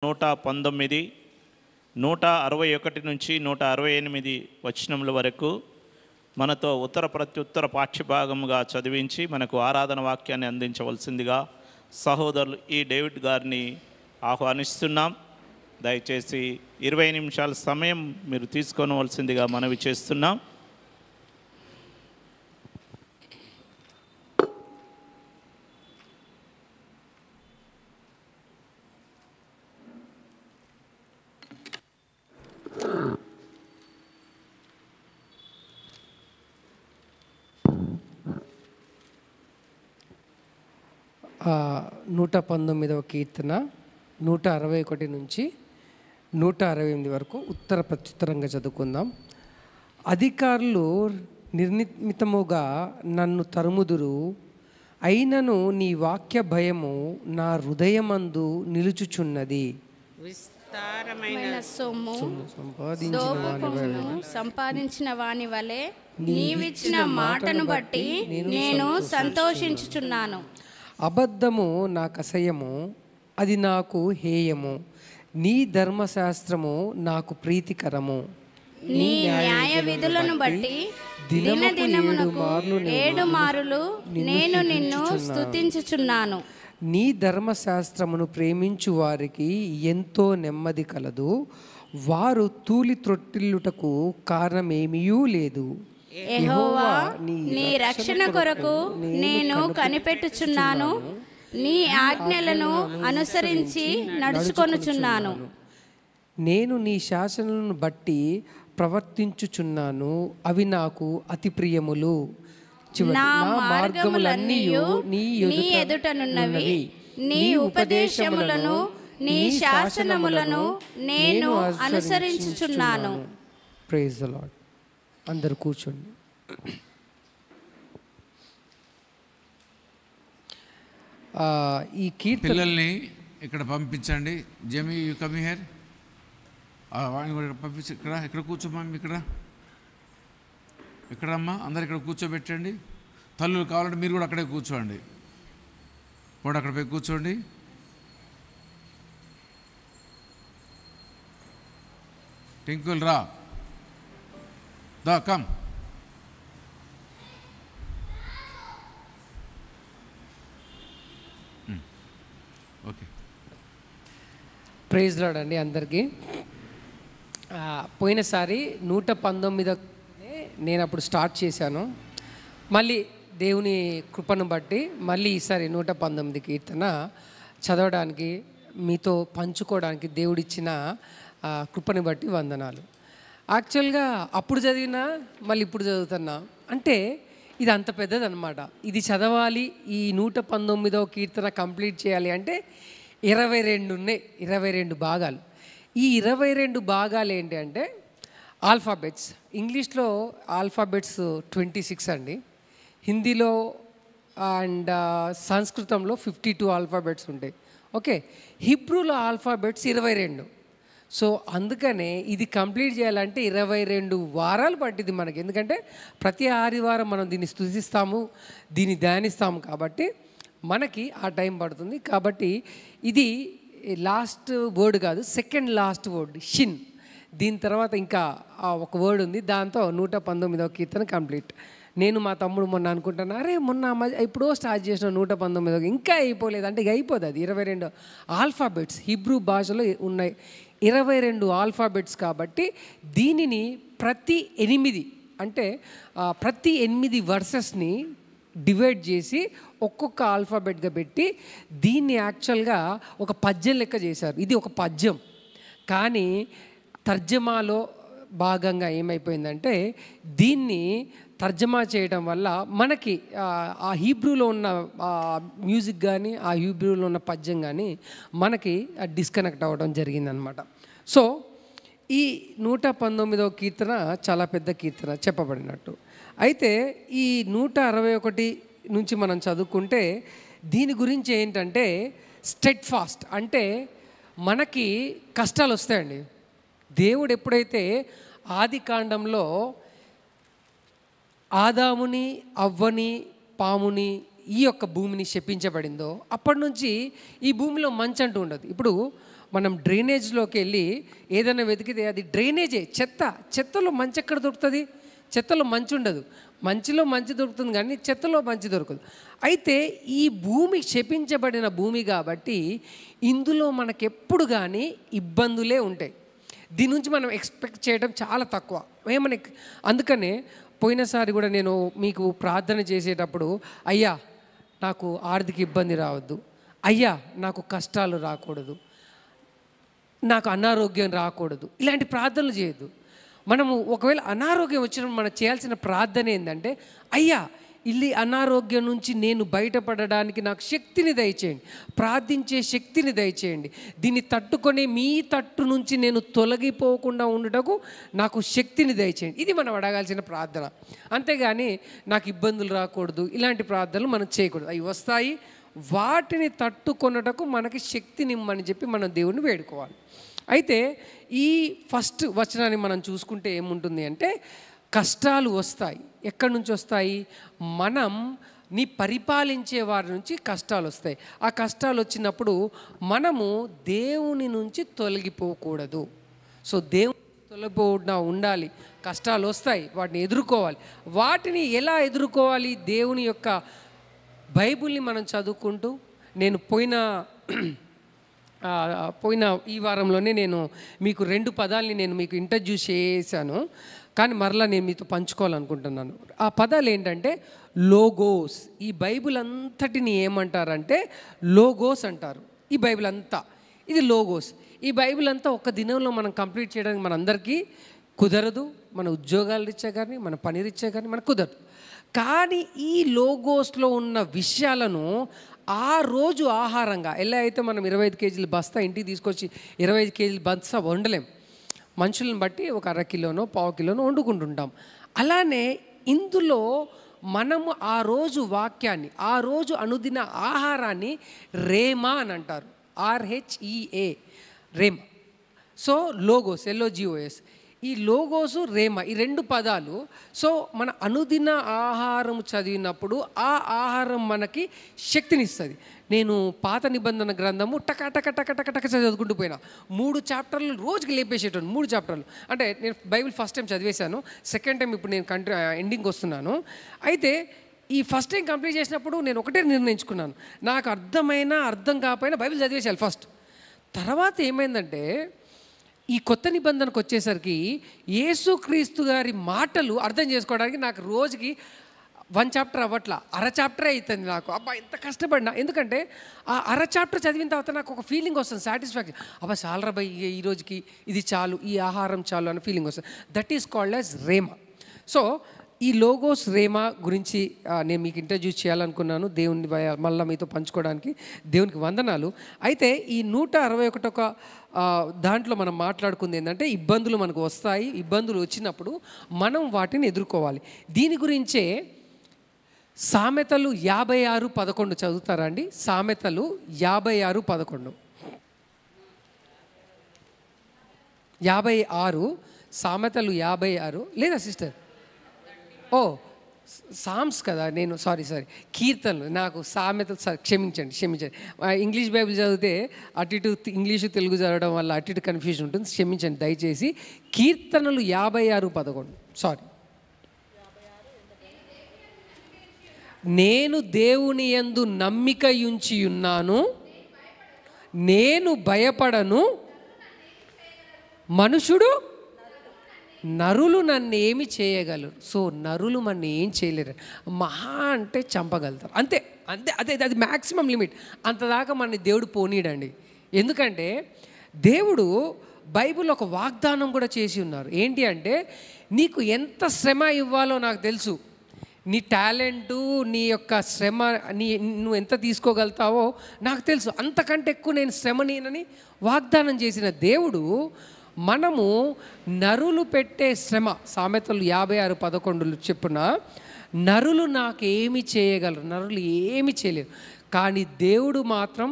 119, 161 నుంచి 168 వచనముల వరకు మనతో ఉత్తర ప్రత్యుత్తర పాఠ్యభాగముగా చదివించి మనకు ఆరాధన వాక్యాన్ని అందించవలసిందిగా సహోదరులు ఈ డేవిడ్ గారిని ఆహ్వానిస్తున్నాం. దయచేసి 20 నిమిషాల సమయం మీరు తీసుకోవలసిందిగా మనవి చేస్తున్నాం. ఆ 119వ కీర్తన 161 నుంచి 168 వరకు ఉత్తర ప్రత్యుత్తరంగా చదువుకుందాం. అధికారులు నిర్నిమితముగా నన్ను తరుముదురు, అయినను నీ వాక్య భయము నా హృదయమందు నిలుచుచున్నది. విస్తారమైన సొమ్ము సంపాదించిన వాని వలె నీవిచ్చిన మాటను బట్టి నేను సంతోషించుచున్నాను. అబద్ధము నాకు అసహ్యము, అది నాకు హేయము. నీ ధర్మశాస్త్రము నాకు ప్రీతికరము. నీ న్యాయ విధులను బట్టి దినదినమునకు 7 మారులు నేను నిన్ను స్తుతించుచున్నాను. నీ ధర్మశాస్త్రమును ప్రేమించు వారికి ఎంతో నెమ్మది కలదు, వారు తూలి త్రొట్టిల్లుటకు కారణమేమీయూ లేదు. యెహోవా నీ రక్షణ కొరకు నేను కనిపెట్టుచున్నాను, నీ ఆజ్ఞలను అనుసరించి నడుచుకొనుచున్నాను. నేను నీ శాసనాలను బట్టి ప్రవర్తించుచున్నాను, అవి నాకు అతి ప్రియములు. నా మార్గములన్నీయు నీ ఎదుటనున్నవి, నీ ఉపదేశములను నీ శాసనములను నేను అనుసరించుచున్నాను. Praise the lord. అందరూ కూర్చోండి. ఈ పిల్లల్ని ఇక్కడ పంపించండి. జమీ యూ కమ్ హియర్. వాడిని కూడా పంపించి ఇక్కడ కూర్చోమా. ఇక్కడ అమ్మా, అందరు ఇక్కడ కూర్చోబెట్టండి. తల్లులు కావాలంటే మీరు కూడా అక్కడే కూర్చోండి. వాడు అక్కడ పోయి కూర్చోండి. టింకుల్ రా, దా కమ్. ఓకే, ప్రైజ్ లార్డ్ అండి అందరికీ. పోయినసారి 119 నేను అప్పుడు స్టార్ట్ చేశాను. మళ్ళీ దేవుని కృపను బట్టి మళ్ళీ ఈసారి 119 కీర్తన చదవడానికి, మీతో పంచుకోవడానికి దేవుడిచ్చిన కృపను బట్టి వందనాలు. యాక్చువల్గా అప్పుడు చదివినా మళ్ళీ ఇప్పుడు చదువుతున్నా అంటే ఇది అంత పెద్దదన్నమాట. ఇది చదవాలి, ఈ 119వ కీర్తన కంప్లీట్ చేయాలి అంటే 22 ఉన్నాయి, 22 భాగాలు. ఈ 22 భాగాలు ఏంటి అంటే ఆల్ఫాబెట్స్. ఇంగ్లీష్లో ఆల్ఫాబెట్స్ 26 అండి, హిందీలో అండ్ సంస్కృతంలో 52 ఆల్ఫాబెట్స్ ఉంటాయి. Okay, హిబ్రూలో alphabets 22. సో అందుకనే ఇది కంప్లీట్ చేయాలంటే 22 వారాలు పట్టింది మనకి. ఎందుకంటే ప్రతి ఆదివారం మనం దీన్ని స్తుతిస్తాము, దీన్ని ధ్యానిస్తాము, కాబట్టి మనకి ఆ టైం పడుతుంది. కాబట్టి ఇది లాస్ట్ వర్డ్ కాదు, సెకండ్ లాస్ట్ వర్డ్ షిన్. దీని తర్వాత ఇంకా ఒక వర్డ్ ఉంది, దాంతో 119వ కీర్తన కంప్లీట్. నేను మా తమ్ముడు మొన్న అనుకుంటాను, అరే మొన్న ఎప్పుడో స్టార్ట్ చేసిన 119 ఇంకా అయిపోలేదు అంటే ఇక అయిపోదు. అది 22 ఆల్ఫాబెట్స్ హిబ్రూ భాషలో ఉన్నాయి, 22 ఆల్ఫాబెట్స్. కాబట్టి దీనిని ప్రతి 8 అంటే ప్రతి 8 వర్సెస్ని డివైడ్ చేసి ఒక్కొక్క ఆల్ఫాబెట్గా పెట్టి దీన్ని యాక్చువల్గా ఒక పద్యం లెక్క చేశారు. ఇది ఒక పద్యం, కానీ తర్జమాలో భాగంగా ఏమైపోయిందంటే దీన్ని తర్జమా చేయడం వల్ల మనకి ఆ హీబ్రూలో ఉన్న మ్యూజిక్ కానీ ఆ హీబ్రూలో ఉన్న పద్యం కానీ మనకి డిస్కనెక్ట్ అవ్వడం జరిగిందనమాట. సో ఈ 119వ కీర్తన చాలా పెద్ద కీర్తన చెప్పబడినట్టు. అయితే ఈ 161 నుంచి మనం చదువుకుంటే దీని గురించి ఏంటంటే స్టెడ్ ఫాస్ట్, అంటే మనకి కష్టాలు వస్తాయండి. దేవుడు ఎప్పుడైతే ఆది కాండంలో ఆదాముని అవ్వని పాముని ఈ యొక్క భూమిని శపించబడిందో అప్పటి నుంచి ఈ భూమిలో మంచు అంటూ ఉండదు. ఇప్పుడు మనం డ్రైనేజ్లోకి వెళ్ళి ఏదైనా వెతికితే అది డ్రైనేజే, చెత్తలో మంచి ఎక్కడ దొరుకుతుంది? చెత్తలో మంచి ఉండదు. మంచిలో మంచి దొరుకుతుంది కానీ చెత్తలో మంచి దొరకదు. అయితే ఈ భూమి శపించబడిన భూమి కాబట్టి ఇందులో మనకెప్పుడు కానీ ఇబ్బందులే ఉంటాయి. దీని నుంచి మనం ఎక్స్పెక్ట్ చేయడం చాలా తక్కువ. అందుకనే పోయినసారి కూడా నేను మీకు ప్రార్థన చేసేటప్పుడు, అయ్యా నాకు ఆర్థిక ఇబ్బంది రావద్దు, అయ్యా నాకు కష్టాలు రాకూడదు, నాకు అనారోగ్యం రాకూడదు, ఇలాంటి ప్రార్థనలు చేయొద్దు. మనము ఒకవేళ అనారోగ్యం వచ్చినప్పుడు మనం చేయాల్సిన ప్రార్థన ఏంటంటే, అయ్యా ఇల్లి అనారోగ్యం నుంచి నేను బయటపడడానికి నాకు శక్తిని దయచేయండి, ప్రార్థించే శక్తిని దయచేయండి, దీన్ని తట్టుకొని మీ తట్టు నుంచి నేను తొలగిపోకుండా ఉండటకు నాకు శక్తిని దయచేయండి. ఇది మనం అడగాల్సిన ప్రార్థన. అంతేగాని నాకు ఇబ్బందులు రాకూడదు ఇలాంటి ప్రార్థనలు మనం చేయకూడదు. అవి వస్తాయి, వాటిని తట్టుకొనుటకు మనకి శక్తినిమ్మని చెప్పి మనం దేవుణ్ణి వేడుకోవాలి. అయితే ఈ ఫస్ట్ వచనాన్ని మనం చూసుకుంటే ఏముంటుంది అంటే, కష్టాలు వస్తాయి. ఎక్కడి నుంచి వస్తాయి? మనం నీ పరిపాలించే వారి నుంచి కష్టాలు వస్తాయి. ఆ కష్టాలు వచ్చినప్పుడు మనము దేవుని నుంచి తొలగిపోకూడదు. సో దేవుని తొలగిపోకుండా ఉండాలి. కష్టాలు వస్తాయి, వాటిని ఎదుర్కోవాలి. వాటిని ఎలా ఎదుర్కోవాలి? దేవుని యొక్క బైబిల్ని మనం చదువుకుంటూ, నేను పోయిన ఈ వారంలోనే నేను మీకు 2 పదాలని నేను మీకు ఇంట్రడ్యూస్ చేశాను, కానీ మరలా నేను మీతో పంచుకోవాలనుకుంటున్నాను. ఆ పదాలు ఏంటంటే లోగోస్. ఈ బైబిల్ అంతటిని ఏమంటారంటే లోగోస్ అంటారు. ఈ బైబిల్ అంతా ఇది లోగోస్. ఈ బైబిల్ అంతా ఒక దినంలో మనం కంప్లీట్ చేయడానికి మనందరికీ కుదరదు. మన ఉద్యోగాల రీత్యా కానీ మన పని రీత్యా కానీ మనకు కుదరదు. కానీ ఈ లోగోస్లో ఉన్న విషయాలను ఆ రోజు ఆహారంగా, ఎలా అయితే మనం 25 కేజీల బస్తా ఇంటికి తీసుకొచ్చి 25 కేజీల బస్తా వండలేం, మనుషులను బట్టి ఒక 1/2 కిలోనో 1/4 కిలోనో వండుకుంటుంటాం. అలానే ఇందులో మనము ఆ రోజు వాక్యాన్ని, ఆ రోజు అనుదిన ఆహారాన్ని రేమా అని అంటారు. RHEA, రేమా. సో లోగోస్, LOGOS, ఈ లోగోసు రేమా, ఈ 2 పదాలు. సో మన అనుదిన ఆహారం చదివినప్పుడు ఆ ఆహారం మనకి శక్తినిస్తుంది. నేను పాత నిబంధన గ్రంథము టక టక టక టక టక చదువుకుంటూ పోయినా 3 చాప్టర్లు రోజుకి లేపేసేటాను. 3 చాప్టర్లు అంటే నేను బైబిల్ ఫస్ట్ టైం చదివేశాను, సెకండ్ టైం ఇప్పుడు నేను ఎండింగ్ వస్తున్నాను. అయితే ఈ ఫస్ట్ టైం కంప్లీట్ చేసినప్పుడు నేను ఒకటే నిర్ణయించుకున్నాను, నాకు అర్థం కాకపోయినా బైబిల్ చదివేసాను ఫస్ట్. తర్వాత ఏమైందంటే ఈ కొత్త నిబంధనకు వచ్చేసరికి యేసుక్రీస్తు గారి మాటలు అర్థం చేసుకోవడానికి నాకు రోజుకి 1 చాప్టర్ అవ్వట్లా, 1/2 చాప్టరే అవుతుంది నాకు. అబ్బా ఎంత కష్టపడినా, ఎందుకంటే ఆ 1/2 చాప్టర్ చదివిన తర్వాత నాకు ఒక ఫీలింగ్ వస్తుంది, సాటిస్ఫాక్షన్. అబ్బా చాలరా బై, ఈ రోజుకి ఇది చాలు, ఈ ఆహారం చాలు అనే ఫీలింగ్ వస్తుంది. That is called as rhema. So ఈ లోగోస్ రేమా గురించి నేను మీకు ఇంట్రడ్యూస్ చేయాలనుకున్నాను, దేవుని మళ్ళీ మీతో పంచుకోవడానికి. దేవునికి వందనాలు. అయితే ఈ 161 దాంట్లో మనం మాట్లాడుకుంది ఏంటంటే, ఇబ్బందులు మనకు వస్తాయి. ఇబ్బందులు వచ్చినప్పుడు మనం వాటిని ఎదుర్కోవాలి. దీని గురించే సామెతలు 56:11 చదువుతారా అండి? సామెతలు 56:11. 56, సామెతలు 56 లేదా సిస్టర్? ఓ సామ్స్ కదా, నేను సారీ కీర్తనలు, నాకు సామెతలు క్షమించండి. ఇంగ్లీష్ బైబిల్ చదివితే అటు ఇటు ఇంగ్లీషు తెలుగు చదవడం వల్ల అటు ఇటు కన్ఫ్యూజన్ ఉంటుంది, క్షమించండి దయచేసి. కీర్తనలు 56:11. సారీ, నేను దేవుని యందు నమ్మిక ఉంచి ఉన్నాను, నేను భయపడను, నరులు నన్ను ఏమి చేయగలరు. సో నరులు మన ఏం చేయలేరు, మహా అంటే చంపగలుగుతారు, అంతే అంతే అదే అది మ్యాక్సిమం లిమిట్. అంతదాకా మన దేవుడు పోనీడండి. ఎందుకంటే దేవుడు బైబిల్ ఒక వాగ్దానం కూడా చేసి ఉన్నారు. ఏంటి అంటే, నీకు ఎంత శ్రమ ఇవ్వాలో నాకు తెలుసు, నీ టాలెంటు, నీ యొక్క శ్రమ, నువ్వు ఎంత తీసుకోగలుగుతావో నాకు తెలుసు, అంతకంటే ఎక్కువ నేను శ్రమ నేనని వాగ్దానం చేసిన దేవుడు మనము నరులు పెట్టే శ్రమ, సామెతలు 56:11 చెప్పున, నరులు నాకేమి చేయగలరు, నరులు ఏమి చేయలేరు. కానీ దేవుడు మాత్రం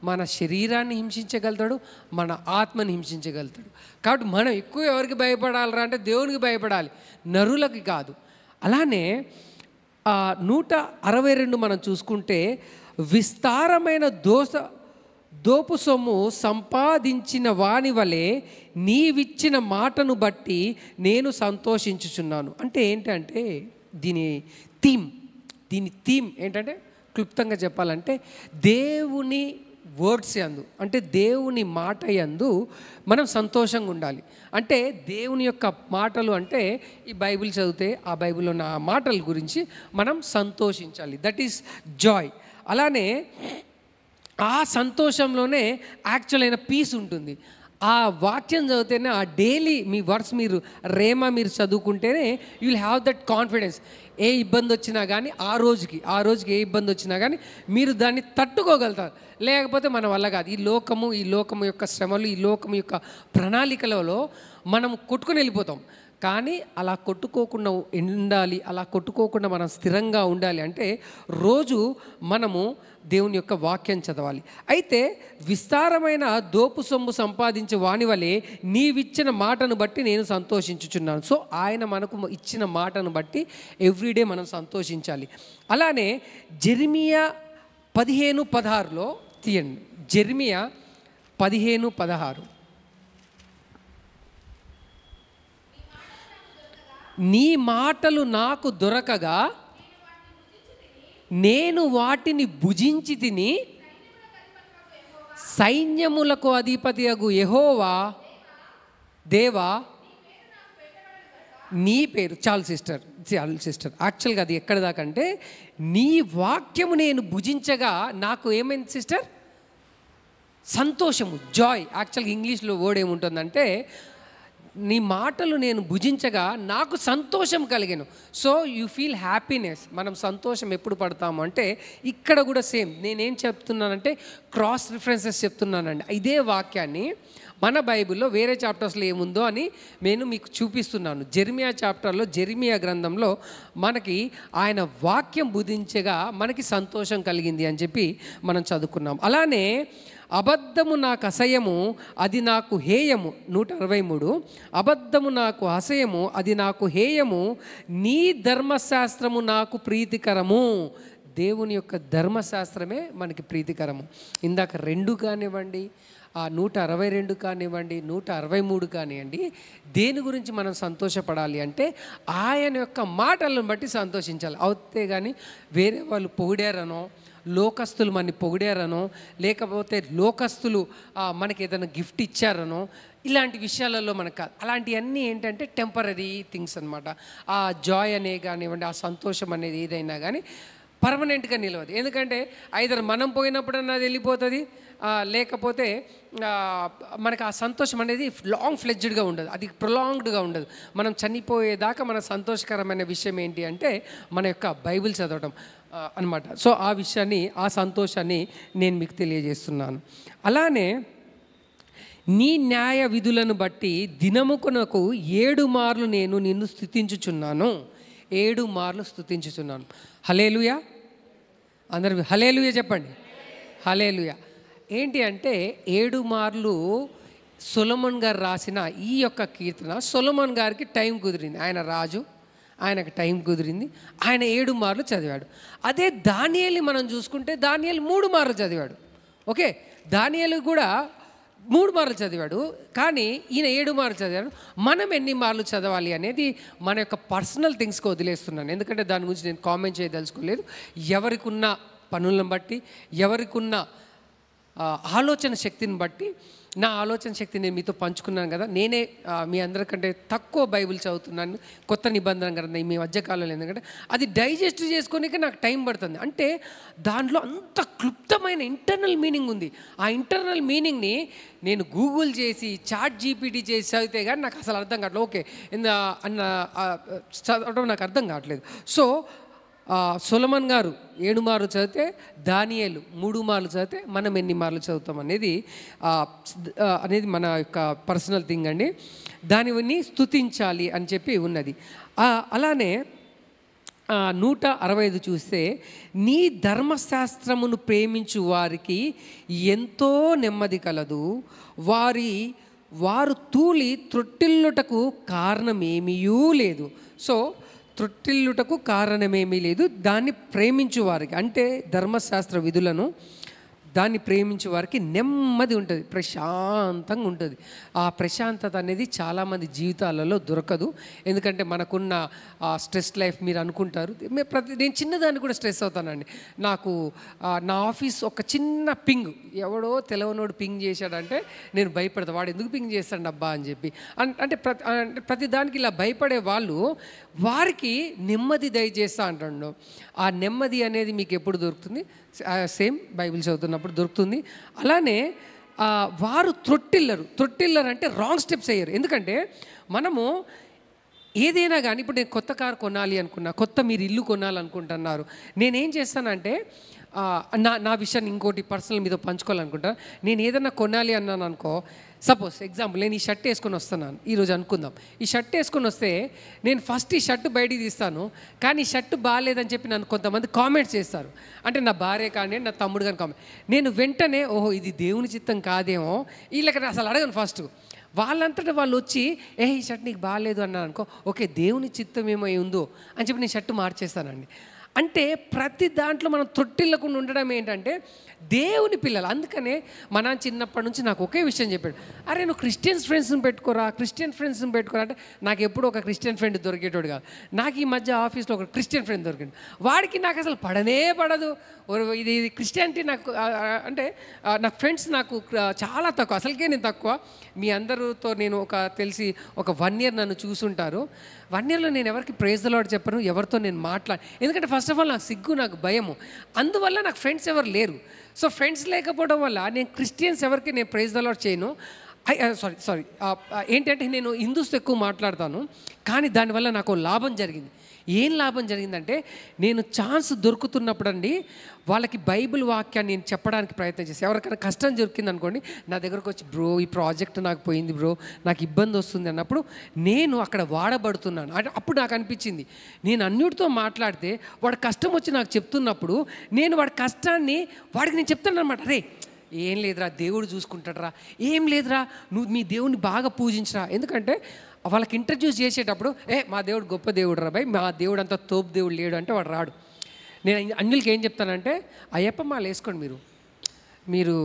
మన శరీరాన్ని హింసించగలుగుతాడు, మన ఆత్మని హింసించగలుగుతాడు. కాబట్టి మనం ఎక్కువ ఎవరికి భయపడాలరా అంటే దేవునికి భయపడాలి, నరులకి కాదు. అలానే 162 మనం చూసుకుంటే, విస్తారమైన దోపు సొమ్ము సంపాదించిన వాని వలె నీవిచ్చిన మాటను బట్టి నేను సంతోషించుచున్నాను. అంటే ఏంటంటే దీని థీమ్ ఏంటంటే, క్లుప్తంగా చెప్పాలంటే దేవుని వర్డ్స్ యందు, అంటే దేవుని మాట యందు మనం సంతోషంగా ఉండాలి. అంటే దేవుని యొక్క మాటలు అంటే ఈ బైబిల్ చదివితే ఆ బైబిల్లో ఉన్న ఆ మాటల గురించి మనం సంతోషించాలి. That is joy. అలానే ఆ సంతోషంలోనే యాక్చువల్ అయిన పీస్ ఉంటుంది. ఆ వాక్యం చదివితేనే, ఆ డైలీ మీ వర్డ్స్ మీరు మీరు చదువుకుంటేనే you will have that confidence. ఏ ఇబ్బంది వచ్చినా కానీ ఆ రోజుకి ఏ ఇబ్బంది వచ్చినా కానీ మీరు దాన్ని తట్టుకోగలుగుతారు. లేకపోతే మన వల్ల కాదు. ఈ లోకము యొక్క శ్రమలు, ఈ లోకము యొక్క ప్రణాళికలలో మనం కొట్టుకుని వెళ్ళిపోతాం. కానీ అలా కొట్టుకోకుండా ఉండాలి, అలా కొట్టుకోకుండా మనం స్థిరంగా ఉండాలి అంటే రోజు మనము దేవుని యొక్క వాక్యం చదవాలి. అయితే విస్తారమైన దోపు సొమ్ము సంపాదించే వాని వలె నీవిచ్చిన మాటను బట్టి నేను సంతోషించుచున్నాను. సో ఆయన మనకు ఇచ్చిన మాటను బట్టి ఎవ్రీడే మనం సంతోషించాలి. అలానే జెరెమియా 15:16 తీయండి. జెరెమియా 15:16. నీ మాటలు నాకు దొరకగా నేను వాటిని భుజించి తిని, సైన్యములకు అధిపతియగు యెహోవా దేవా నీ పేరు. చాలు సిస్టర్. యాక్చువల్గా అది ఎక్కడ దాకా అంటే, నీ వాక్యము నేను భుజించగా నాకు ఏమైంది సిస్టర్? సంతోషము, జాయ్. యాక్చువల్గా ఇంగ్లీష్లో వర్డ్ ఏముంటుందంటే, నీ మాటలు నేను భుజించగా నాకు సంతోషం కలిగాను. So you feel happiness. మనం సంతోషం ఎప్పుడు పడతాము అంటే, ఇక్కడ కూడా సేమ్. నేనేం చెప్తున్నానంటే క్రాస్ రిఫరెన్సెస్ చెప్తున్నానండి. ఇదే వాక్యాన్ని మన బైబిల్లో వేరే చాప్టర్స్లో ఏముందో అని నేను మీకు చూపిస్తున్నాను. జెరెమియా చాప్టర్లో, జెరెమియా గ్రంథంలో మనకి ఆయన వాక్యం భుజించగా మనకి సంతోషం కలిగింది అని చెప్పి మనం చదువుకున్నాం. అలానే అబద్ధము నాకు అసహ్యము, అది నాకు హేయము. 163. అబద్ధము నాకు అసహ్యము, అది నాకు హేయము, నీ ధర్మశాస్త్రము నాకు ప్రీతికరము. దేవుని యొక్క ధర్మశాస్త్రమే మనకి ప్రీతికరము. ఇందాక 2 కానివ్వండి, 162 కానివ్వండి, 163 కానివ్వండి, దేని గురించి మనం సంతోషపడాలి అంటే ఆయన యొక్క మాటలను బట్టి సంతోషించాలి. అవుతే కానీ వేరే వాళ్ళు పొగిడారనో, లోకస్తులు మనని పొగిడారనో, లేకపోతే లోకస్తులు మనకి ఏదైనా గిఫ్ట్ ఇచ్చారనో, ఇలాంటి విషయాలలో మనకు అలాంటివన్నీ ఏంటంటే టెంపరీ థింగ్స్ అనమాట. ఆ జాయ్ అనే కానివ్వండి, ఆ సంతోషం అనేది ఏదైనా కానీ పర్మనెంట్గా నిలవదు. ఎందుకంటే ఐదర్ మనం పోయినప్పుడన్నా అది వెళ్ళిపోతుంది, లేకపోతే మనకు ఆ సంతోషం అనేది లాంగ్ ఫ్లెడ్జ్డ్గా ఉండదు, అది ప్రొలాంగ్డ్గా ఉండదు. మనం చనిపోయేదాకా మన సంతోషకరమైన విషయం ఏంటి అంటే మన యొక్క బైబిల్ చదవడం అనమాట. సో ఆ విషయాన్ని, ఆ సంతోషాన్ని నేను మీకు తెలియజేస్తున్నాను. అలానే నీ న్యాయ విధులను బట్టి దినముకొనకు 7 మార్లు నేను నిన్ను స్తుతించుచున్నాను. 7 మార్లు స్తుతించుచున్నాను. హల్లెలూయా. అందరూ హల్లెలూయా చెప్పండి. హల్లెలూయా. ఏంటి అంటే 7 మార్లు సొలొమోన్ గారు రాసిన ఈ యొక్క కీర్తన, సొలొమోన్ గారికి టైం కుదిరింది. ఆయన రాజు, ఆయనకు టైం కుదిరింది, ఆయన 7 మార్లు చదివాడు. అదే దానియేలు మనం చూసుకుంటే దానియేలు 3 మార్లు చదివాడు. ఓకే, దానియేలు కూడా 3 మార్లు చదివాడు, కానీ ఈయన 7 మార్లు చదివాడు. మనం ఎన్ని మార్లు చదవాలి అనేది మన యొక్క పర్సనల్ థింగ్స్కి వదిలేస్తున్నాను, ఎందుకంటే దాని గురించి నేను కామెంట్ చేయదలుచుకోలేదు. ఎవరికి ఉన్న పనులను బట్టి, ఎవరికి ఉన్న ఆలోచన శక్తిని బట్టి, నా ఆలోచన శక్తి నేను మీతో పంచుకున్నాను కదా. నేనే మీ అందరికంటే తక్కువ బైబిల్ చదువుతున్నాను, కొత్త నిబంధన గ్రంథం మీ మధ్యకాలంలో. ఎందుకంటే అది డైజెస్ట్ చేసుకోనికే నాకు టైం పడుతుంది. అంటే దాంట్లో అంత క్లుప్తమైన ఇంటర్నల్ మీనింగ్ ఉంది. ఆ ఇంటర్నల్ మీనింగ్ని నేను గూగుల్ చేసి, చాట్ జీపీటీ చేసి చదివితే కానీ నాకు అసలు అర్థం కావట్లేదు. ఓకే అన్న చదవడం నాకు అర్థం కావట్లేదు. సో సొలొమోన్ గారు 7 మార్లు చదివితే, దానియేలు 3 మార్లు చదివితే మనం ఎన్ని మార్లు చదువుతాం అనేది మన యొక్క పర్సనల్ థింగ్ అండి. దానిని స్తుతించాలి అని చెప్పి ఉన్నది. అలానే 165 చూస్తే, నీ ధర్మశాస్త్రమును ప్రేమించు వారికి ఎంతో నెమ్మది కలదు, వారు తూలి త్రొట్టిల్లుటకు కారణమేమీయూ లేదు. సో త్రొట్టిల్లుటకు కారణమేమీ లేదు, దాన్ని ప్రేమించు వారికి, అంటే ధర్మశాస్త్ర విధులను, దాన్ని ప్రేమించే వారికి నెమ్మది ఉంటుంది, ప్రశాంతంగా ఉంటుంది. ఆ ప్రశాంతత అనేది చాలామంది జీవితాలలో దొరకదు. ఎందుకంటే మనకున్న స్ట్రెస్ లైఫ్ మీరు అనుకుంటారు. నేను చిన్నదాన్ని కూడా స్ట్రెస్ అవుతానండి. నాకు నా ఆఫీస్ ఒక చిన్న పింగ్, ఎవడో తెలవనోడు పింగ్ చేశాడంటే నేను భయపడతాను. వాడు ఎందుకు పింగ్ చేస్తాడు అబ్బా అని చెప్పి. అంటే ప్రతి దానికి ఇలా భయపడే వాళ్ళు వారికి నెమ్మది దయచేస్తా అంటాడు. ఆ నెమ్మది అనేది మీకు ఎప్పుడు దొరుకుతుంది? సేమ్ బైబిల్ చదువుతున్నప్పుడు దొరుకుతుంది. అలానే వారు త్రొట్టిల్లరు అంటే రాంగ్ స్టెప్స్ అయ్యారు. ఎందుకంటే మనము ఏదైనా కానీ, ఇప్పుడు నేను కొత్త కారు కొనాలి అనుకున్నా, కొత్త మీరు ఇల్లు కొనాలనుకుంటున్నారు, నేనేం చేస్తానంటే నా విషయాన్ని ఇంకోటి పర్సనల్ మీద పంచుకోవాలనుకుంటా. నేను ఏదైనా కొనాలి అన్నాను అనుకో, సపోజ్ ఎగ్జాంపుల్ నేను ఈ షర్ట్ వేసుకొని వస్తున్నాను ఈరోజు అనుకుందాం. ఈ షర్ట్ వేసుకొని వస్తే నేను ఫస్ట్ ఈ షర్ట్ బయటికి తీస్తాను, కానీ ఈ షర్ట్ బాగాలేదని చెప్పి నన్ను కొంతమంది కామెంట్స్ చేస్తారు. అంటే నా భార్య కానీ నా తమ్ముడు కానీ కామెంట్, నేను వెంటనే ఓహో ఇది దేవుని చిత్తం కాదేమో, వీళ్ళకి అసలు అడగను. ఫస్ట్ వాళ్ళంతటా వాళ్ళు వచ్చి ఈ షర్ట్ నీకు బాగాలేదు అన్నాను అనుకో, ఓకే దేవుని చిత్తం ఏమై ఉందో అని చెప్పి నేను షర్ట్ మార్చేస్తానండి. అంటే ప్రతి దాంట్లో మనం తొట్టిల్లకుండా ఉండడం ఏంటంటే దేవుని పిల్లలు. అందుకనే మన చిన్నప్పటి నుంచి నాకు ఒకే విషయం చెప్పాడు, అరే నువ్వు క్రిస్టియన్ ఫ్రెండ్స్ని పెట్టుకోరా అంటే నాకు ఎప్పుడు ఒక క్రిస్టియన్ ఫ్రెండ్ దొరికేటోడు కాదు. నాకు ఈ మధ్య ఆఫీస్లో ఒక క్రిస్టియన్ ఫ్రెండ్ దొరికింది. వాడికి నాకు అసలు పడదు. ఇది క్రిస్టియానిటీ నాకు అంటే నా ఫ్రెండ్స్ నాకు చాలా తక్కువ, అసలుకే నేను తక్కువ. మీ అందరితో నేను తెలిసి ఒక 1 year నన్ను చూసుంటారు. 1 yearలో నేను ఎవరికి ప్రైజ్ ది లార్డ్ చెప్పను, ఎవరితో నేను ఎందుకంటే ఫస్ట్ ఆఫ్ ఆల్ నాకు సిగ్గు, నాకు భయము. అందువల్ల నాకు ఫ్రెండ్స్ ఎవరు లేరు. సో ఫ్రెండ్స్ లేకపోవడం వల్ల నేను క్రిస్టియన్స్ ఎవరికి నేను ప్రైజ్ ది లార్డ్ చేయను. సారీ ఏంటంటే నేను హిందూస్తో ఎక్కువ మాట్లాడతాను. కానీ దానివల్ల నాకు లాభం జరిగింది. ఏం లాభం జరిగిందంటే నేను ఛాన్స్ దొరుకుతున్నప్పుడు అండి వాళ్ళకి బైబిల్ వాక్యాన్ని నేను చెప్పడానికి ప్రయత్నం చేసి, ఎవరికైనా కష్టం దొరికింది అనుకోండి నా దగ్గరకు వచ్చి, బ్రో ఈ ప్రాజెక్ట్ నాకు పోయింది బ్రో, నాకు ఇబ్బంది వస్తుంది అన్నప్పుడు నేను అక్కడ వాడబడుతున్నాను. అప్పుడు నాకు అనిపించింది, నేను అన్యుడితో మాట్లాడితే వాడు కష్టం వచ్చి నాకు చెప్తున్నప్పుడు నేను వాడి కష్టాన్ని వాడికి నేను చెప్తాను అనమాట. అరే ఏం లేదురా దేవుడు చూసుకుంటాడురా, ఏం లేదురా నువ్వు మీ దేవుడిని బాగా పూజించరా. ఎందుకంటే వాళ్ళకి ఇంట్రడ్యూస్ చేసేటప్పుడు మా దేవుడు గొప్ప దేవుడు రా భయ్, మా దేవుడు అంతా తోపు దేవుడు లేడు అంటే వాడు రాడు. నేను అన్యులకి ఏం చెప్తానంటే అయ్యప్ప మాల వేసుకోండి, మీరు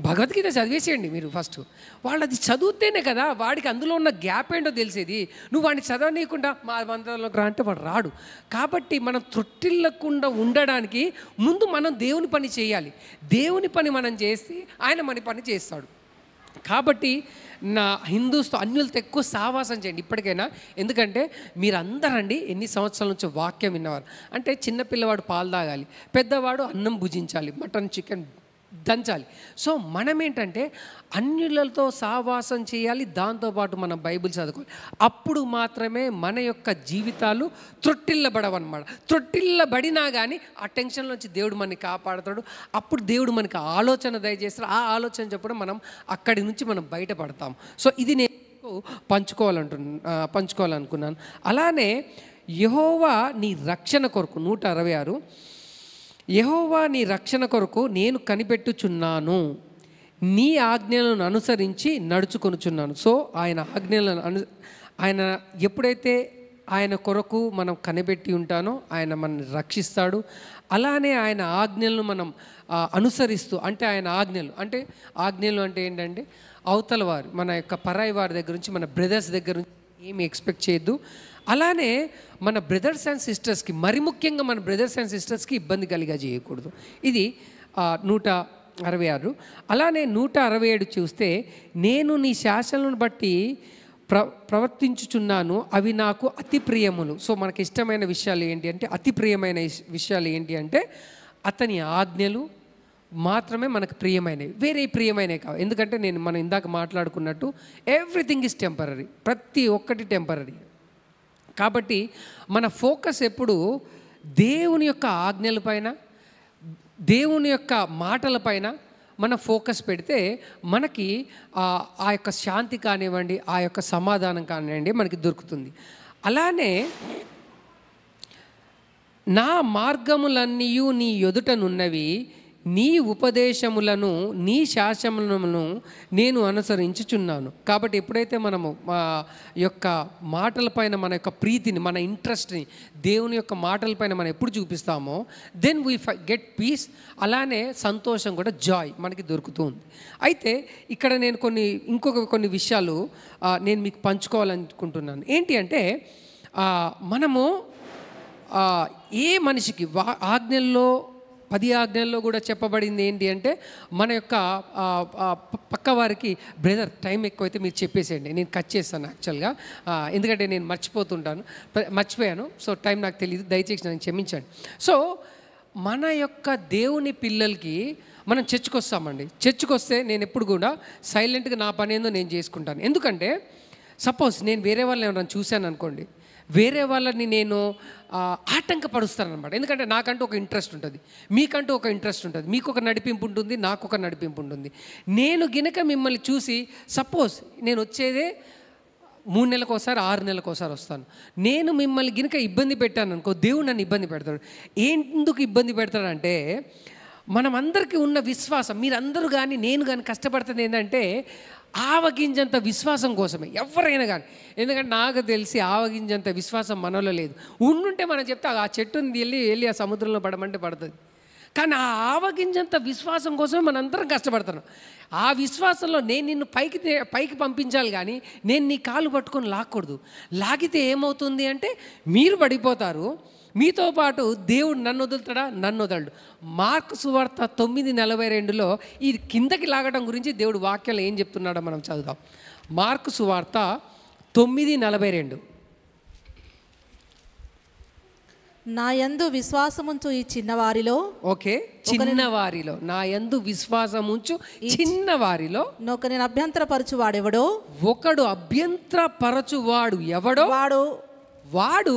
భగవద్గీత చదివేసేయండి మీరు ఫస్ట్. వాళ్ళు అది చదివితేనే కదా వాడికి అందులో ఉన్న గ్యాప్ ఏంటో తెలిసేది. నువ్వు వాడిని చదవనీయకుండా మా మంత్రంలోకి రా అంటే వాడు రాడు. కాబట్టి మనం త్రొట్టిల్లకుండా ఉండడానికి ముందు మనం దేవుని పని చేయాలి. దేవుని పని మనం చేస్తే ఆయన మన పని చేస్తాడు. కాబట్టి నా హిందూస్తో అన్యులతో ఎక్కువ సావాసం చేయండి ఇప్పటికైనా. ఎందుకంటే మీరందరండి ఎన్ని సంవత్సరాల నుంచి వాక్యం విన్నవారు. అంటే చిన్నపిల్లవాడు పాలు తాగాలి, పెద్దవాడు అన్నం భుజించాలి, మటన్ చికెన్ దంచాలి. సో మనం ఏంటంటే అన్యులతో సావాసం చేయాలి, దాంతోపాటు మనం బైబిల్ చదువుకోవాలి. అప్పుడు మాత్రమే మన యొక్క జీవితాలు త్రొట్టిల్లబడవన్నమాట. త్రొట్టిల్లబడినా కానీ ఆ టెన్షన్ నుంచి దేవుడు మనని కాపాడుతాడు. అప్పుడు దేవుడు మనకి ఆలోచన దయచేస్తాడు. ఆ ఆలోచన చెప్పడం మనం అక్కడి నుంచి మనం బయటపడతాం. సో ఇది నేను పంచుకోవాలనుకున్నాను. అలానే యెహోవా నీ రక్షణ కొరకు 166 యెహోవా నీ రక్షణ కొరకు నేను కనిపెట్టుచున్నాను, నీ ఆజ్ఞలను అనుసరించి నడుచుకొనుచున్నాను. సో ఆయన ఆజ్ఞలను ఆయన ఎప్పుడైతే ఆయన కొరకు మనం కనిపెట్టి ఉంటానో ఆయన మనల్ని రక్షిస్తాడు. అలానే ఆయన ఆజ్ఞలను మనం అనుసరిస్తూ, అంటే ఆయన ఆజ్ఞలు అంటే ఏంటంటే అవతల వారు మన యొక్క పరాయి వారి దగ్గర నుంచి, మన బ్రదర్స్ దగ్గర నుంచి ఏమి ఎక్స్పెక్ట్ చేయొద్దు. అలానే మన బ్రదర్స్ అండ్ సిస్టర్స్కి, మరి ముఖ్యంగా మన బ్రదర్స్ అండ్ సిస్టర్స్కి ఇబ్బంది కలిగా చేయకూడదు. ఇది 166. అలానే 167 చూస్తే నేను నీ శాసనాలను బట్టి ప్రవర్తించుచున్నాను, అవి నాకు అతి ప్రియములు. సో మనకి ఇష్టమైన విషయాలు ఏంటి అంటే, అతి ప్రియమైన విషయాలు ఏంటి అంటే అతని ఆజ్ఞలు మాత్రమే మనకు ప్రియమైనవి, వేరే ప్రియమైనవి కావు. ఎందుకంటే మనం ఇందాక మాట్లాడుకున్నట్టు ఎవ్రీథింగ్ ఈజ్ టెంపరీ, ప్రతి ఒక్కటి టెంపరీ. కాబట్టి మన ఫోకస్ ఎప్పుడు దేవుని యొక్క ఆజ్ఞలపైన, దేవుని యొక్క మాటలపైన మన ఫోకస్ పెడితే మనకి ఆ యొక్క శాంతి కానివ్వండి, ఆ యొక్క సమాధానం కానివ్వండి మనకి దొరుకుతుంది. అలానే నా మార్గములన్నీ నీ ఎదుటనున్నవి, నీ ఉపదేశములను నీ శాసనములను నేను అనుసరించుచున్నాను. కాబట్టి ఎప్పుడైతే మనము మా యొక్క మాటలపైన మన యొక్క ప్రీతిని, మన ఇంట్రెస్ట్ని దేవుని యొక్క మాటలపైన మనం ఎప్పుడు చూపిస్తామో దెన్ వీ గెట్ పీస్. అలానే సంతోషం కూడా, జాయ్ మనకి దొరుకుతూ ఉంది. అయితే ఇక్కడ నేను కొన్ని విషయాలు నేను మీకు పంచుకోవాలనుకుంటున్నాను. ఏంటి అంటే మనము ఏ మనిషికి ఆజ్ఞల్లో 10 ఆజ్ఞల్లో కూడా చెప్పబడింది ఏంటి అంటే మన యొక్క పక్క వారికి బ్రదర్ టైం ఎక్కువైతే మీరు చెప్పేసేయండి, నేను కట్ చేస్తాను యాక్చువల్గా, ఎందుకంటే నేను మర్చిపోయాను. సో టైం నాకు తెలియదు, దయచేసి నన్ను క్షమించండి. సో మన యొక్క దేవుని పిల్లలకి మనం చర్చ్కి వస్తామండి. చర్చ్కి వస్తే నేను ఎప్పుడు కూడా సైలెంట్గా నా పని ఏందో నేను చేసుకుంటాను. ఎందుకంటే సపోజ్ నేను వేరే వాళ్ళని ఎవరైనా చూశాను అనుకోండి, వేరే వాళ్ళని నేను ఆటంకపరుస్తాను అనమాట. ఎందుకంటే నాకంటూ ఒక ఇంట్రెస్ట్ ఉంటుంది, మీకంటూ ఒక ఇంట్రెస్ట్ ఉంటుంది, మీకు ఒక నడిపింపు ఉంటుంది, నాకు ఒక నడిపింపు ఉంటుంది. నేను గినక మిమ్మల్ని చూసి సపోజ్ నేను వచ్చేదే 3 నెలలకు ఒకసారి 6 నెలలకు ఒకసారి వస్తాను, నేను మిమ్మల్ని గినక ఇబ్బంది పెట్టాను అనుకో, దేవుడు నన్ను ఇబ్బంది పెడతాడు. ఎందుకు ఇబ్బంది పెడతాడంటే మనం అందరికీ ఉన్న విశ్వాసం, మీరందరూ కానీ నేను కానీ కష్టపడుతుంది ఏంటంటే ఆవగింజంత విశ్వాసం కోసమే, ఎవరైనా కానీ. ఎందుకంటే నాకు తెలిసి ఆవగింజంత విశ్వాసం మనలో లేదు. ఉండుంటే మనం చెప్తే ఆ చెట్టుని వెళ్ళి ఆ సముద్రంలో పడమంటే పడుతుంది. కానీ ఆ ఆవగింజంత విశ్వాసం కోసమే మనందరం కష్టపడుతున్నాం. ఆ విశ్వాసంలో నేను నిన్ను పైకి పంపించాలి, కానీ నేను నీ కాలు పట్టుకొని లాక్కూడదు. లాగితే ఏమవుతుంది అంటే మీరు పడిపోతారు, మీతో పాటు దేవుడు నన్ను వదులుతాడా? నన్ను వదలడు. మార్కు సువార్త 9:42లో ఈ కిందకి లాగడం గురించి దేవుడు వాక్యాలు ఏం చెప్తున్నాడో మనం చదువుదాం. మార్కు సువార్త 9:42. నా యందు విశ్వాసముంచు ఈ చిన్నవారిలో, ఓకే, చిన్నవారిలో, నా యందు విశ్వాసముంచు చిన్నవారిలో నేను అభ్యంతరపరచువాడెవడో, ఒకడు అభ్యంతరపరచువాడు ఎవడో వాడు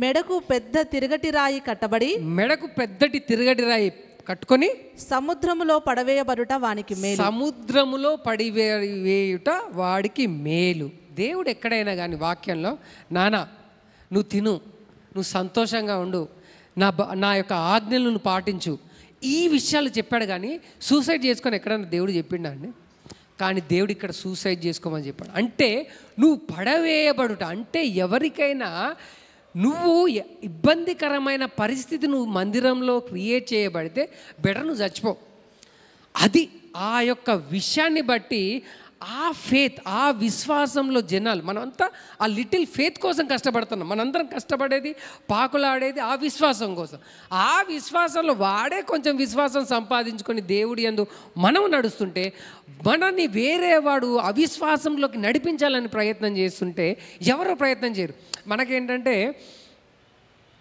మెడకు పెద్ద తిరగటి రాయి కట్టబడి, మెడకు పెద్దటి తిరగటి రాయి కట్టుకొని సముద్రములో పడవేయబడుట వానికి మేలు. సముద్రములో పడివేయుట వాడికి మేలు. దేవుడు ఎక్కడైనా కానీ వాక్యంలో నానా నువ్వు తిను, నువ్వు సంతోషంగా ఉండు, నా యొక్క ఆజ్ఞలను పాటించు, ఈ విషయాలు చెప్పాడు. కానీ సూసైడ్ చేసుకొని ఎక్కడైనా దేవుడు చెప్పిండా అండి? కానీ దేవుడు ఇక్కడ సూసైడ్ చేసుకోమని చెప్పాడు. అంటే నువ్వు పడవేయబడుట అంటే ఎవరికైనా నువ్వు ఇబ్బందికరమైన పరిస్థితి నువ్వు మందిరంలో క్రియేట్ చేయబడితే బెటర్ నువ్వు చచ్చిపో. అది ఆ యొక్క విషయాన్ని బట్టి ఆ ఫేత్, ఆ విశ్వాసంలో జనాలు మనమంతా ఆ లిటిల్ ఫేత్ కోసం కష్టపడుతున్నాం. మనందరం కష్టపడేది, పాకులాడేది ఆ విశ్వాసం కోసం. ఆ విశ్వాసంలో వాడే కొంచెం విశ్వాసం సంపాదించుకొని దేవుడి యందు మనం నడుస్తుంటే, మనని వేరే వాడు అవిశ్వాసంలోకి నడిపించాలని ప్రయత్నం చేస్తుంటే ఎవరో ప్రయత్నం చేయరు. మనకేంటంటే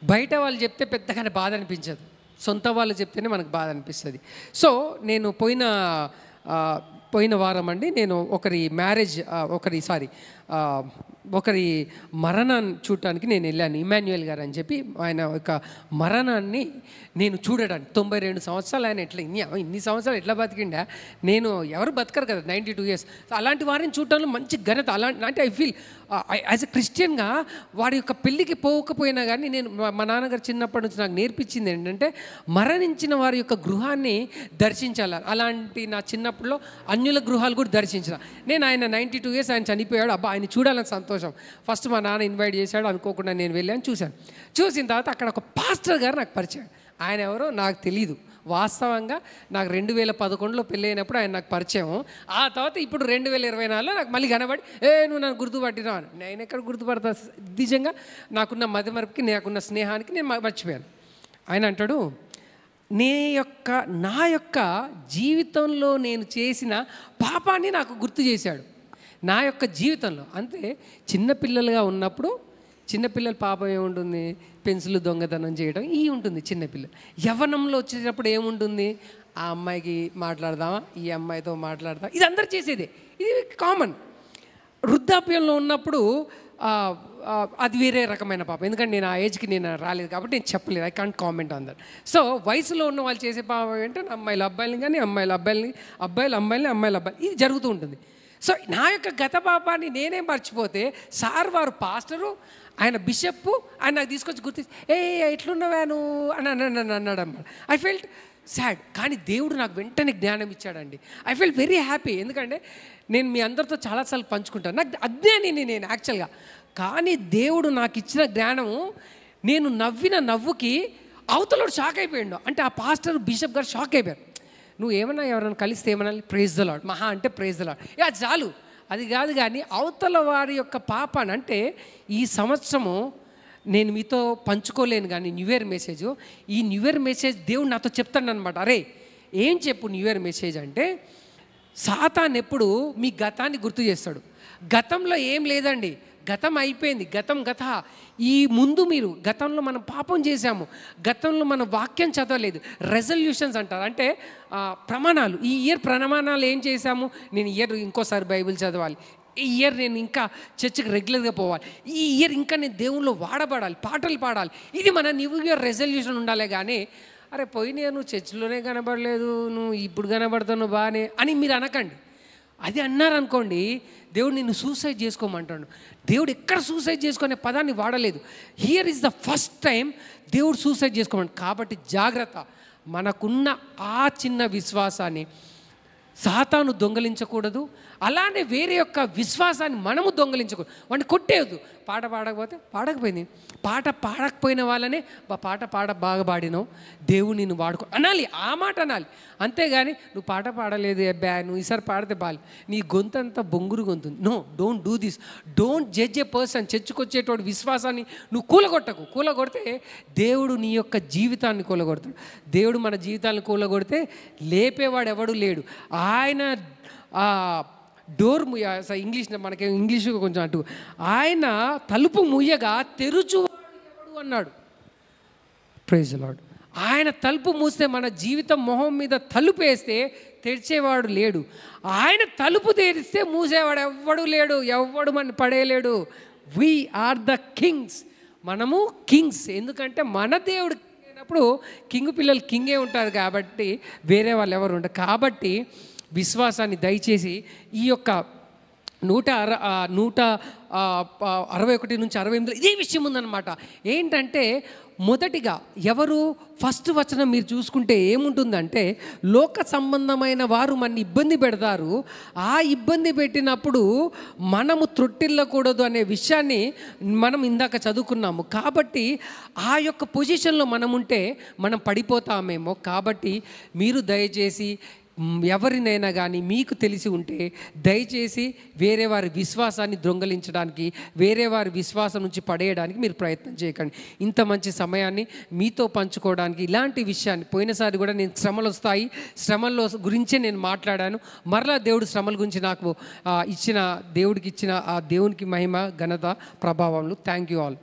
బయట వాళ్ళు చెప్తే పెద్దగానే బాధ అనిపించదు, సొంత వాళ్ళు చెప్తేనే మనకు బాధ అనిపిస్తుంది. సో నేను పోయిన వారం అండి నేను ఒకరి మరణాన్ని చూడటానికి నేను వెళ్ళాను. ఇమాన్యుయల్ గారు అని చెప్పి ఆయన యొక్క మరణాన్ని నేను చూడడానికి 92 సంవత్సరాలు ఆయన ఇన్ని సంవత్సరాలు ఎట్లా బతికిండా? నేను ఎవరు బతకరు కదా, 92 years. అలాంటి వారిని చూడటంలో మంచి ఘనత. అంటే ఐ ఫీల్ యాజ్ ఎ క్రిస్టియన్గా వాడి యొక్క పెళ్ళికి పోకపోయినా కానీ నేను మా నాన్నగారు చిన్నప్పటి నుంచి నాకు నేర్పించింది ఏంటంటే మరణించిన వారి యొక్క గృహాన్ని దర్శించాలి. అలాంటి నా చిన్నప్పుడులో అన్యుల గృహాలు కూడా దర్శించిన నేను. ఆయన 92 years ఆయన చనిపోయాడు. అబ్బా ఆయన చూడాలని సంతోషం. ఫస్ట్ మా నాన్న ఇన్వైట్ చేశాడు, అనుకోకుండా నేను వెళ్ళాను, చూశాను. చూసిన తర్వాత అక్కడ ఒక పాస్టర్ గారు నాకు పరిచయం. ఆయన ఎవరో నాకు తెలీదు. వాస్తవంగా నాకు 2011లో పెళ్ళైనప్పుడు ఆయన నాకు పరిచయం. ఆ తర్వాత ఇప్పుడు 2024లో నాకు మళ్ళీ కనబడి నువ్వు నన్ను గుర్తుపట్టినా అని. నేను ఎక్కడ గుర్తుపడతా? నిజంగా నాకున్న మతిమరుపుకి, నాకున్న స్నేహానికి నేను మర్చిపోయాను. ఆయన అంటాడు, నా యొక్క జీవితంలో నేను చేసిన పాపాన్ని నాకు గుర్తు చేశాడు. నా యొక్క జీవితంలో అంతే. చిన్నపిల్లలుగా ఉన్నప్పుడు చిన్నపిల్లల పాపం ఏముంటుంది? పెన్సిల్ దొంగతనం చేయడం ఉంటుంది చిన్నపిల్లలు. యవ్వనంలో వచ్చేటప్పుడు ఏముంటుంది? ఆ అమ్మాయికి మాట్లాడదామా, ఈ అమ్మాయితో మాట్లాడదాం, ఇది అందరు చేసేదే, ఇది కామన్. వృద్ధాప్యంలో ఉన్నప్పుడు అది వేరే రకమైన పాపం. ఎందుకంటే నేను ఆ ఏజ్కి నేను రాలేదు కాబట్టి నేను చెప్పలేదు, I can't comment on that. So వయసులో ఉన్న వాళ్ళు చేసే పాపం ఏంటంటే అమ్మాయిలు అబ్బాయిలని, కానీ అమ్మాయిలు అబ్బాయిలు, ఇది జరుగుతూ ఉంటుంది. సో నా యొక్క గత పాపాన్ని నేనే మర్చిపోతే సార్ వారు పాస్టరు, ఆయన బిషప్పు, ఆయన నాకు తీసుకొచ్చి గుర్తి ఎట్లున్నావా నువ్వు అని అన్నాడు అన్నమాట. I felt sad. కానీ దేవుడు నాకు వెంటనే జ్ఞానం ఇచ్చాడండి. I feel very happy. ఎందుకంటే నేను మీ అందరితో చాలాసార్లు పంచుకుంటాను. నాకు అజ్ఞాని నేను యాక్చువల్గా. కానీ దేవుడు నాకు ఇచ్చిన జ్ఞానము, నేను నవ్విన నవ్వుకి అవతలోడు షాక్ అయిపోయాడు. అంటే ఆ పాస్టర్ బిషప్ గారు షాక్ అయిపోయారు. నువ్వు ఏమన్నా ఎవరైనా కలిస్తే ఏమన్నా ప్రైజ్ ద లార్డ్, మహా అంటే ప్రైజ్ ద లార్డ్, ఇక చాలు. అది కాదు. కానీ అవతల వారి యొక్క పాపాన్ని, అంటే ఈ సంవత్సరము నేను మీతో పంచుకోలేను కానీ న్యూ ఇయర్ మెసేజ్, ఈ న్యూ ఇయర్ మెసేజ్ దేవుడు నాతో చెప్తాడు అనమాట. అరే ఏం చెప్పు న్యూ ఇయర్ మెసేజ్ అంటే, సాతాన్ ఎప్పుడు మీ గతాన్ని గుర్తు చేస్తాడు. గతంలో ఏం లేదండి, గతం అయిపోయింది, గత. ఈ ముందు మీరు గతంలో మనం పాపం చేశాము, గతంలో మనం వాక్యం చదవలేదు, రెజల్యూషన్స్ అంటారు, అంటే ప్రమాణాలు. ఈ ఇయర్ ప్రమాణాలు ఏం చేశాము, నేను ఇయర్ ఇంకోసారి బైబిల్ చదవాలి, ఈ ఇయర్ నేను ఇంకా చర్చికి రెగ్యులర్గా పోవాలి, ఈ ఇయర్ ఇంకా నేను దేవుళ్ళు వాడబడాలి, పాటలు పాడాలి. ఇది మన న్యూ ఇయర్ రెజల్యూషన్ ఉండాలి. కానీ అరే పోయినా నువ్వు చర్చిలోనే కనబడలేదు, నువ్వు ఇప్పుడు కనబడుతున్నావు బాగానే అని మీరు అనకండి. అది అన్నారనుకోండి, దేవుడు నిన్ను సూసైడ్ చేసుకోమంటాడు. దేవుడు ఎక్కడ సూసైడ్ చేసుకునే పదాన్ని వాడలేదు. Here is the first time దేవుడు సూసైడ్ చేసుకోమంటాడు. కాబట్టి జాగ్రత్త. మనకున్న ఆ చిన్న విశ్వాసాన్ని సాతాను దొంగలించకూడదు, అలానే వేరే యొక్క విశ్వాసాన్ని మనము దొంగలించకూడదు. వాడిని కొట్టేయద్దు. పాట పాడకపోతే పాడకపోయింది, పాట పాడకపోయిన వాళ్ళనే పాట బాగా పాడినావు, దేవుడు నిన్ను వాడుకో అనాలి, ఆ మాట అనాలి. అంతేగాని నువ్వు పాట పాడలేదు అబ్బా, నువ్వు ఈసారి పాడితే బాలి, నీ గొంతంతా బొంగురు గొంతుంది. No, don't do this. Don't judge a person. చర్చకొచ్చేటువంటి విశ్వాసాన్ని నువ్వు కూలగొట్టకు. కూలగొడితే దేవుడు నీ యొక్క జీవితాన్ని కూలగొడతాడు. దేవుడు మన జీవితాన్ని కూలగొడితే లేపేవాడు ఎవడు లేడు. ఆయన డోర్ ఇంగ్లీష్, మనకి ఇంగ్లీషు కొంచెం అటు, ఆయన తలుపు ముయ్యగా తెరుచువాడు ఎవడు అన్నాడు. Praise the Lord. ఆయన తలుపు మూస్తే మన జీవితం మొహం మీద తలుపు వేస్తే తెరిచేవాడు లేడు. ఆయన తలుపు తెరిస్తే మూసేవాడు ఎవ్వడు లేడు, ఎవ్వడు మన పడేయలేడు. We are the kings. మనము కింగ్స్. ఎందుకంటే మన దేవుడు అయినప్పుడు కింగ్ పిల్లలు కింగే ఉంటారు కాబట్టి వేరే వాళ్ళు ఎవరు ఉంటారు. కాబట్టి విశ్వాసాన్ని దయచేసి ఈ యొక్క 161 నుంచి 68 ఇదే విషయం ఉందన్నమాట. ఏంటంటే మొదటిగా ఎవరు ఫస్ట్ వచనం మీరు చూసుకుంటే ఏముంటుందంటే, లోక సంబంధమైన వారు మన ఇబ్బంది పెడతారు, ఆ ఇబ్బంది పెట్టినప్పుడు మనము త్రొట్టిల్లకూడదు అనే విషయాన్ని మనం ఇందాక చదువుకున్నాము. కాబట్టి ఆ యొక్క పొజిషన్లో మనం ఉంటే మనం పడిపోతామేమో. కాబట్టి మీరు దయచేసి ఎవరినైనా కానీ మీకు తెలిసి ఉంటే దయచేసి వేరే వారి విశ్వాసాన్ని దొంగలించడానికి, వేరే వారి విశ్వాసం నుంచి పడేయడానికి మీరు ప్రయత్నం చేయకండి. ఇంత మంచి సమయాన్ని మీతో పంచుకోవడానికి ఇలాంటి విషయాన్ని, పోయినసారి కూడా నేను శ్రమలు వస్తాయి, శ్రమల్లో గురించే నేను మాట్లాడాను. మరలా దేవుడు శ్రమల గురించి నాకు దేవుడికి ఇచ్చిన ఆ దేవునికి మహిమ, ఘనత, ప్రభావములు. Thank you all.